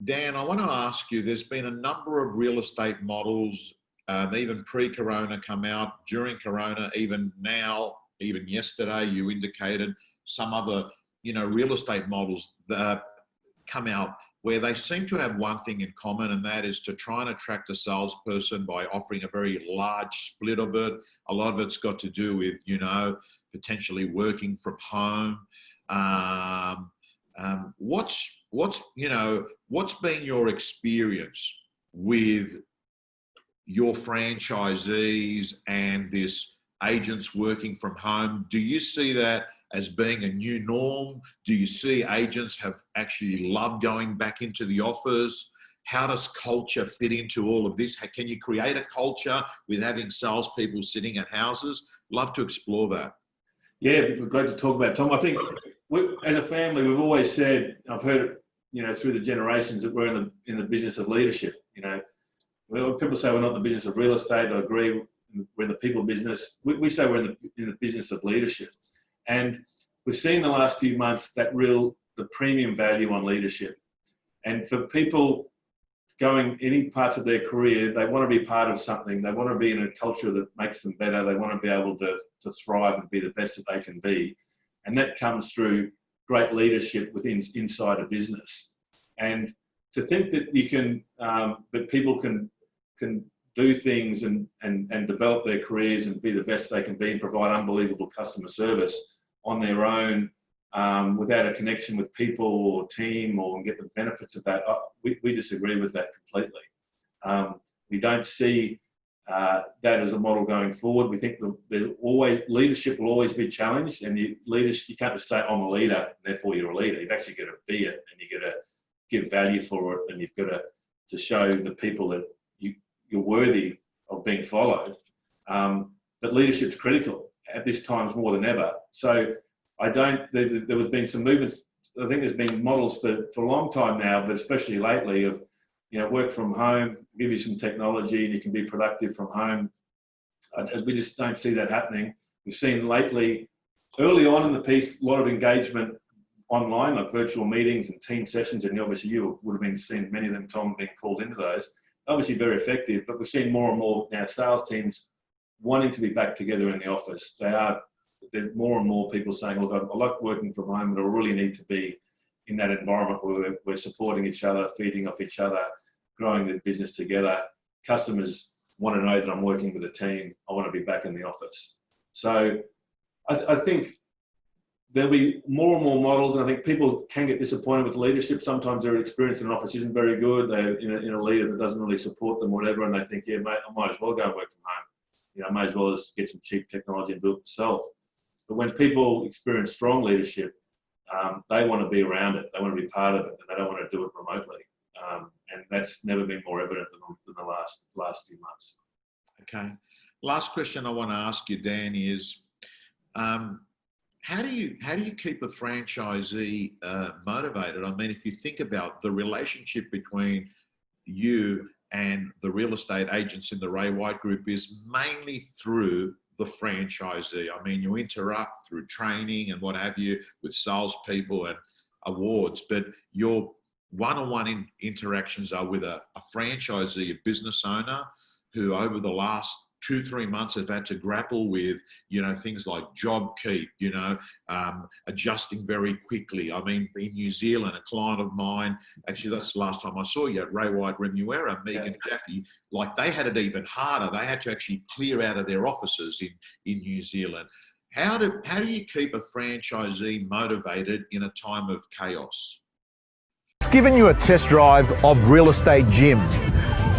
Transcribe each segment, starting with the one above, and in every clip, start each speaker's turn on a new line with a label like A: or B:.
A: Dan, I want to ask you, there's been a number of real estate models, even pre-Corona come out, during Corona, even now, even yesterday, you indicated some other, real estate models that come out where they seem to have one thing in common, and that is to try and attract a salesperson by offering a very large split of it. A lot of it's got to do with, potentially working from home. What's been your experience with your franchisees and this agents working from home? Do you see that as being a new norm? Do you see agents have actually loved going back into the office? How does culture fit into all of this? Can you create a culture with having salespeople sitting at houses? Love to explore that.
B: Yeah, it's great to talk about, Tom. I think as a family, we've always said, I've heard it, through the generations, that we're in the business of leadership. When people say we're not in the business of real estate, I agree. We're in the people business. We say we're in the business of leadership. And we've seen the last few months the premium value on leadership. And for people going any parts of their career, they want to be part of something. They want to be in a culture that makes them better. They want to be able to thrive and be the best that they can be. And that comes through great leadership inside a business. And to think that you can, that people can do things and develop their careers and be the best they can be and provide unbelievable customer service on their own, without a connection with people or team or get the benefits of that, we disagree with that completely. We don't see that as a model going forward. We think leadership will always be challenged, and you can't just say, I'm a leader, therefore you're a leader. You've actually got to be it, and you've got to give value for it, and you've got to show the people that you're worthy of being followed. But leadership's critical at this time more than ever. So there has been some movements. I think there's been models for a long time now, but especially lately, of work from home, give you some technology and you can be productive from home. As we just don't see that happening. We've seen lately, early on in the piece, a lot of engagement online, like virtual meetings and team sessions, and obviously you would have been seeing many of them, Tom, being called into those. Obviously very effective, but we're seeing more and more now sales teams wanting to be back together in the office. There's more and more people saying, look, I like working from home, but I really need to be in that environment where we're supporting each other, feeding off each other, growing the business together. Customers want to know that I'm working with a team. I want to be back in the office. So I think there'll be more and more models, and I think people can get disappointed with leadership. Sometimes their experience in an office isn't very good. They're in a leader that doesn't really support them or whatever, and they think, yeah, mate, I might as well go and work from home. I might as well just get some cheap technology and do it myself. But when people experience strong leadership, they want to be around it. They want to be part of it, and they don't want to do it remotely. And that's never been more evident than the last few months.
A: Okay. Last question I want to ask you, Dan, is how do you keep a franchisee motivated? I mean, if you think about the relationship between you and the real estate agents in the Ray White Group is mainly through the franchisee. I mean, you interact through training and what have you with salespeople and awards, but your one-on-one interactions are with a franchisee, a business owner, who over the last 2-3 months have had to grapple with, things like job keep, adjusting very quickly. I mean, in New Zealand, a client of mine, actually that's the last time I saw you at Ray White Remuera, Megan Jaffe, like they had it even harder. They had to actually clear out of their offices in New Zealand. How do you keep a franchisee motivated in a time of chaos?
C: It's given you a test drive of Real Estate Gym.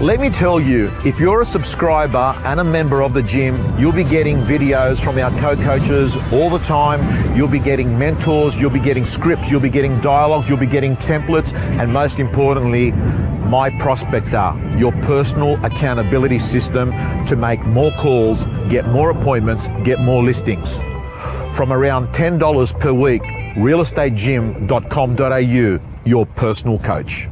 C: Let me tell you, if you're a subscriber and a member of the gym, you'll be getting videos from our co-coaches all the time. You'll be getting mentors, you'll be getting scripts, you'll be getting dialogues, you'll be getting templates, and most importantly, My Prospector, your personal accountability system to make more calls, get more appointments, get more listings. From around $10 per week, realestategym.com.au, your personal coach.